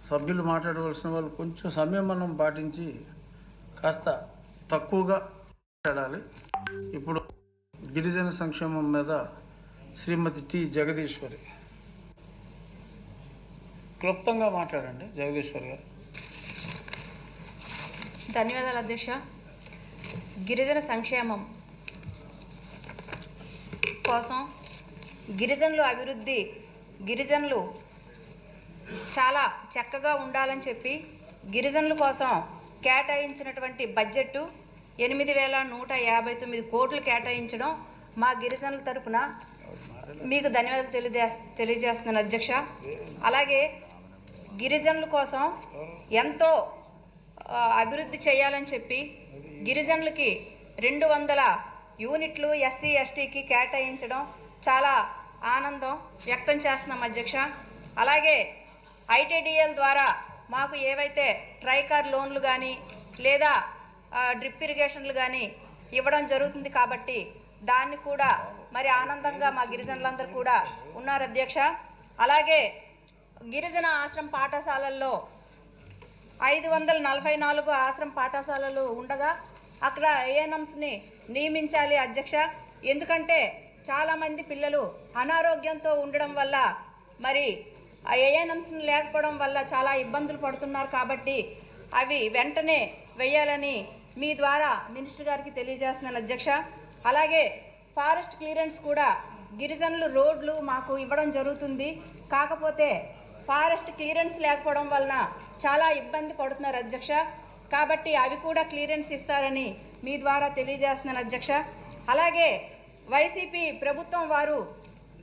సభ్యులు మాట్లాడవలసిన వాళ్ళు కొంచెం సంయమనం పాటించి కాస్త తక్కువగా మాట్లాడాలి. ఇప్పుడు గిరిజన సంక్షేమం మీద శ్రీమతి టి జగదీశ్వరి క్లుప్తంగా మాట్లాడండి. జగదీశ్వరి గారు. ధన్యవాదాలు అధ్యక్ష. గిరిజన సంక్షేమం కోసం గిరిజనులు అభివృద్ధి, గిరిజనులు చాలా చక్కగా ఉండాలని చెప్పి గిరిజనుల కోసం కేటాయించినటువంటి బడ్జెట్ 8,159 కోట్లు కేటాయించడం మా గిరిజనుల తరపున మీకు ధన్యవాదాలు తెలియజేస్తున్నాను అధ్యక్ష. అలాగే గిరిజనుల కోసం ఎంతో అభివృద్ధి చేయాలని చెప్పి గిరిజనులకి 200 యూనిట్లు ఎస్సీ ఎస్టీకి కేటాయించడం చాలా ఆనందం వ్యక్తం చేస్తున్నాం అధ్యక్ష. అలాగే ఐటీడీఎల్ ద్వారా మాకు ఏవైతే ట్రైకార్ లోన్లు కానీ లేదా డ్రిప్ ఇరిగేషన్లు కానీ ఇవ్వడం జరుగుతుంది కాబట్టి దాన్ని కూడా మరి ఆనందంగా మా గిరిజనులందరూ కూడా ఉన్నారు అధ్యక్ష. అలాగే గిరిజన ఆశ్రమ పాఠశాలల్లో 544 ఆశ్రమ పాఠశాలలు ఉండగా అక్కడ ఏఎన్ఎంస్ని నియమించాలి అధ్యక్ష. ఎందుకంటే చాలామంది పిల్లలు అనారోగ్యంతో ఉండడం వల్ల మరి ఆ ఏఎన్ఎంస్ని లేకపోవడం వల్ల చాలా ఇబ్బందులు పడుతున్నారు కాబట్టి అవి వెంటనే వేయాలని మీ ద్వారా మినిస్టర్ గారికి తెలియజేస్తున్నాను అధ్యక్ష. అలాగే ఫారెస్ట్ క్లియరెన్స్ కూడా గిరిజనులు రోడ్లు మాకు ఇవ్వడం జరుగుతుంది. కాకపోతే ఫారెస్ట్ క్లియరెన్స్ లేకపోవడం వలన చాలా ఇబ్బంది పడుతున్నారు అధ్యక్ష. కాబట్టి అవి కూడా క్లియరెన్స్ ఇస్తారని మీ ద్వారా తెలియజేస్తున్నాను అధ్యక్ష. అలాగే వైసీపీ ప్రభుత్వం వారు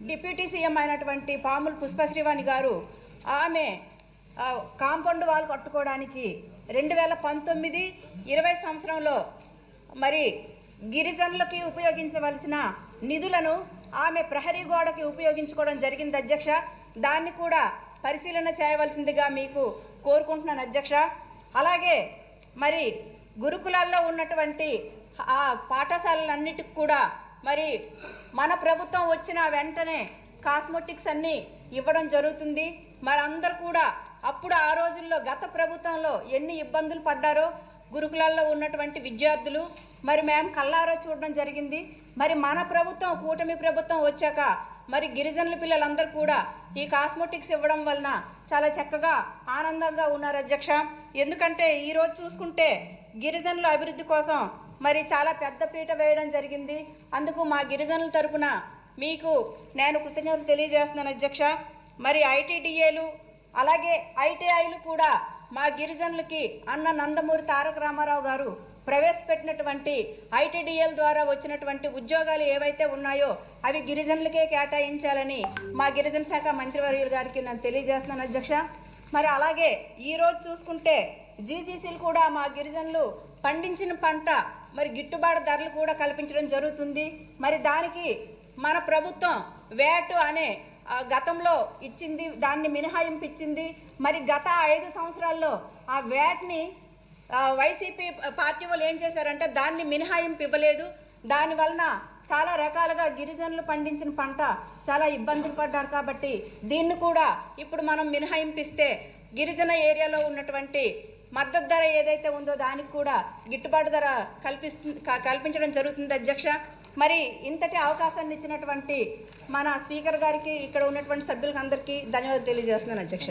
డిప్యూటీ సీఎం అయినటువంటి పాముల పుష్పశ్రీవాణి గారు ఆమె కాంపౌండ్ వాల్ కట్టుకోవడానికి 2019-20 సంవత్సరంలో మరి గిరిజనులకి ఉపయోగించవలసిన నిధులను ఆమె ప్రహరీ గోడకి ఉపయోగించుకోవడం జరిగింది అధ్యక్ష. దాన్ని కూడా పరిశీలన చేయవలసిందిగా మీకు కోరుకుంటున్నాను అధ్యక్ష. అలాగే మరి గురుకులాల్లో ఉన్నటువంటి ఆ పాఠశాలలన్నిటికి కూడా మరి మన ప్రభుత్వం వచ్చిన వెంటనే కాస్మెటిక్స్ అన్నీ ఇవ్వడం జరుగుతుంది. మరి అందరూ కూడా అప్పుడు ఆ రోజుల్లో గత ప్రభుత్వంలో ఎన్ని ఇబ్బందులు పడ్డారో గురుకులాల్లో ఉన్నటువంటి విద్యార్థులు మరి మేము కళ్ళారా చూడడం జరిగింది. మరి మన ప్రభుత్వం కూటమి ప్రభుత్వం వచ్చాక మరి గిరిజనుల పిల్లలందరూ కూడా ఈ కాస్మెటిక్స్ ఇవ్వడం వలన చాలా చక్కగా ఆనందంగా ఉన్నారు అధ్యక్ష. ఎందుకంటే ఈరోజు చూసుకుంటే గిరిజనుల అభివృద్ధి కోసం మరి చాలా పెద్ద పీట వేయడం జరిగింది. అందుకు మా గిరిజనుల తరపున మీకు నేను కృతజ్ఞతలు తెలియజేస్తున్నాను అధ్యక్ష. మరి ఐటీడీఏలు అలాగే ఐటీఐలు కూడా మా గిరిజనులకి అన్న నందమూరి తారక రామారావు గారు ప్రవేశపెట్టినటువంటి ఐటీడీఎల్ ద్వారా వచ్చినటువంటి ఉద్యోగాలు ఏవైతే ఉన్నాయో అవి గిరిజనులకే కేటాయించాలని మా గిరిజన శాఖ మంత్రివర్యుల గారికి నేను తెలియజేస్తున్నాను అధ్యక్ష. మరి అలాగే ఈరోజు చూసుకుంటే జీసీసీలు కూడా మా గిరిజనులు పండించిన పంట మరి గిట్టుబాటు ధరలు కూడా కల్పించడం జరుగుతుంది. మరి దానికి మన ప్రభుత్వం వేటు అనే గతంలో ఇచ్చింది, దాన్ని మినహాయింపు ఇచ్చింది. మరి గత 5 సంవత్సరాల్లో ఆ వేట్ని వైసీపీ పార్టీ వాళ్ళు ఏం చేశారంటే దాన్ని మినహాయింపు ఇవ్వలేదు. దానివలన చాలా రకాలుగా గిరిజనులు పండించిన పంట చాలా ఇబ్బందులు పడ్డారు. కాబట్టి దీన్ని కూడా ఇప్పుడు మనం మినహాయింపిస్తే గిరిజన ఏరియాలో ఉన్నటువంటి మద్దతు ధర ఏదైతే ఉందో దానికి కూడా గిట్టుబాటు ధర కల్పించడం జరుగుతుంది అధ్యక్ష. మరి ఇంతటి అవకాశాన్ని ఇచ్చినటువంటి మన స్పీకర్ గారికి, ఇక్కడ ఉన్నటువంటి సభ్యులకు అందరికీ ధన్యవాదాలు తెలియజేస్తున్నాను అధ్యక్ష.